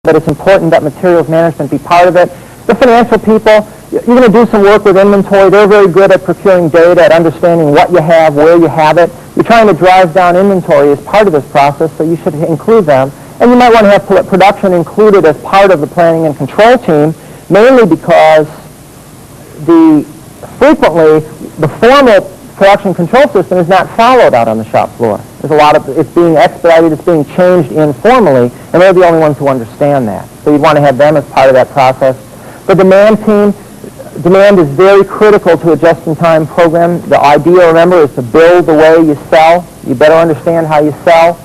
but it's important that materials management be part of it. The financial people, you're going to do some work with inventory. They're very good at procuring data, at understanding what you have, where you have it. You're trying to drive down inventory as part of this process, so you should include them. And you might want to have production included as part of the planning and control team, mainly because frequently the formal production control system is not followed out on the shop floor. There's a lot of, it's being expedited, it's being changed informally, and they're the only ones who understand that. So you'd want to have them as part of that process. The demand team, demand is very critical to a just-in-time program. The idea, remember, is to build the way you sell. You better understand how you sell.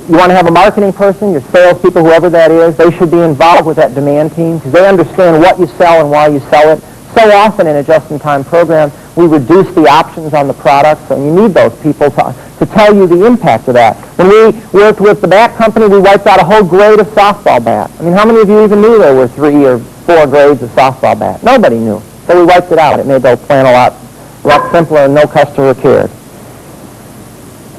You want to have a marketing person, your salespeople, whoever that is, they should be involved with that demand team because they understand what you sell and why you sell it. So often in a just-in-time program, we reduce the options on the products, and you need those people to tell you the impact of that. When we worked with the bat company, we wiped out a whole grade of softball bat. I mean, how many of you even knew there were 3 or 4 grades of softball bat? Nobody knew. So we wiped it out. It made the plan a lot simpler, and no customer cared.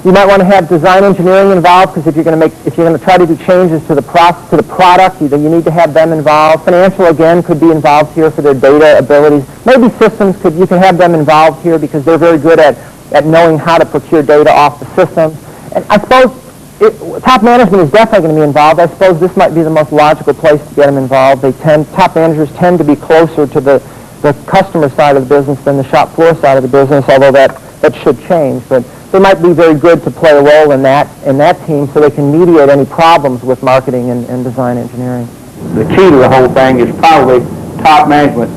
You might want to have design engineering involved because if you're going to try to do changes to the product, you need to have them involved. Financial again could be involved here for their data abilities. Maybe systems you can have them involved here because they're very good at knowing how to procure data off the systems. And I suppose top management is definitely going to be involved. I suppose this might be the most logical place to get them involved. Top managers tend to be closer to the customer side of the business than the shop floor side of the business, although that should change. But they might be very good to play a role in that team so they can mediate any problems with marketing and design engineering. The key to the whole thing is probably top management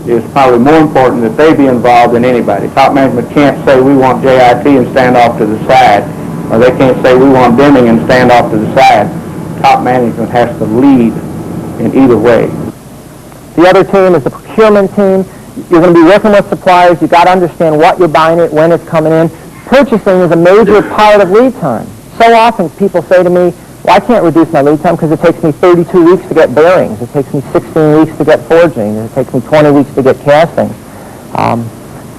is probably more important that they be involved than anybody. Top management can't say we want JIT and stand off to the side, or they can't say we want Deming and stand off to the side. Top management has to lead in either way. The other team is the procurement team. You're going to be working with suppliers. You've got to understand what you're buying, when it's coming in. Purchasing is a major part of lead time. So often people say to me, well, I can't reduce my lead time because it takes me 32 weeks to get bearings. It takes me 16 weeks to get forging. It takes me 20 weeks to get castings.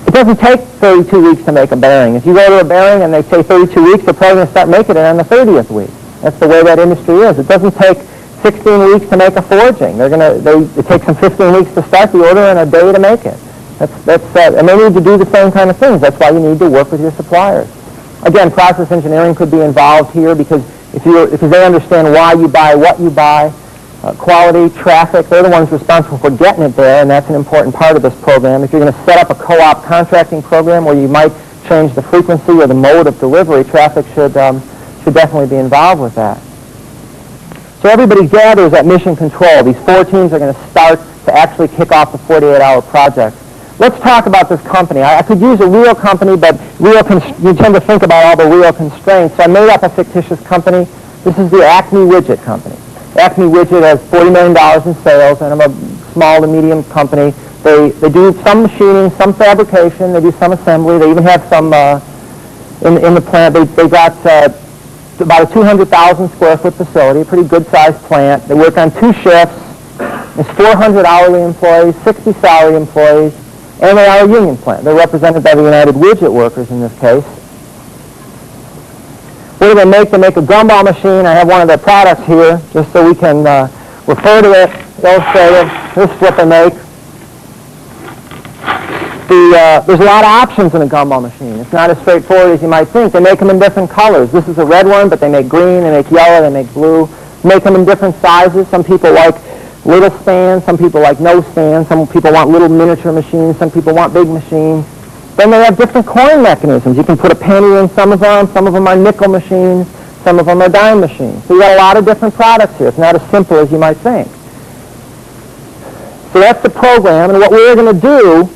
It doesn't take 32 weeks to make a bearing. If you go to a bearing and they say 32 weeks, they're probably going to start making it on the 30th week. That's the way that industry is. It doesn't take 16 weeks to make a forging. It takes them 15 weeks to start the order and a day to make it. And they need to do the same kind of things. That's why you need to work with your suppliers. Again, process engineering could be involved here because if they understand why you buy, what you buy, quality, traffic, they're the ones responsible for getting it there, and that's an important part of this program. If you're going to set up a co-op contracting program where you might change the frequency or the mode of delivery, traffic should definitely be involved with that. So everybody gathers at Mission Control. These 4 teams are going to start to actually kick off the 48-hour project. Let's talk about this company. I could use a real company, but you tend to think about all the real constraints. So I made up a fictitious company. This is the Acme Widget Company. Acme Widget has $40 million in sales, and I'm a small to medium company. They do some machining, some fabrication. They do some assembly. They even have some in the plant. They got about a 200,000 square foot facility, a pretty good-sized plant. They work on 2 shifts. There's 400 hourly employees, 60 salary employees. And they are a union plant. They're represented by the United Widget Workers in this case. What do they make? They make a gumball machine. I have one of their products here, just so we can refer to it, illustrate it. This is what they make. There's a lot of options in a gumball machine. It's not as straightforward as you might think. They make them in different colors. This is a red one, but they make green, they make yellow, they make blue. Make them in different sizes. Some people like little stands, some people like no stands, some people want little miniature machines, some people want big machines. Then they have different coin mechanisms. You can put a penny in some of them are nickel machines, some of them are dime machines. So you got a lot of different products here. It's not as simple as you might think. So that's the program, and what we're going to do,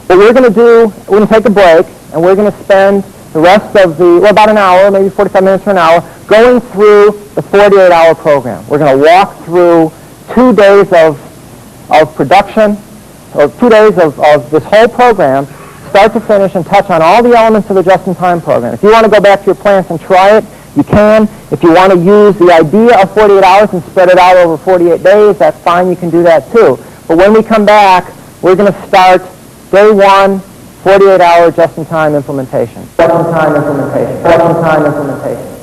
we're going to take a break, and we're going to spend the rest of about an hour, maybe 45 minutes or an hour, going through the 48-hour program. We're going to walk through 2 days of production, or 2 days of this whole program, start to finish, and touch on all the elements of the just-in-time program. If you want to go back to your plants and try it, you can. If you want to use the idea of 48 hours and spread it out over 48 days, that's fine. You can do that too. But when we come back, we're going to start day 1, 48-hour just-in-time implementation. Just-in-time implementation. Just-in-time implementation.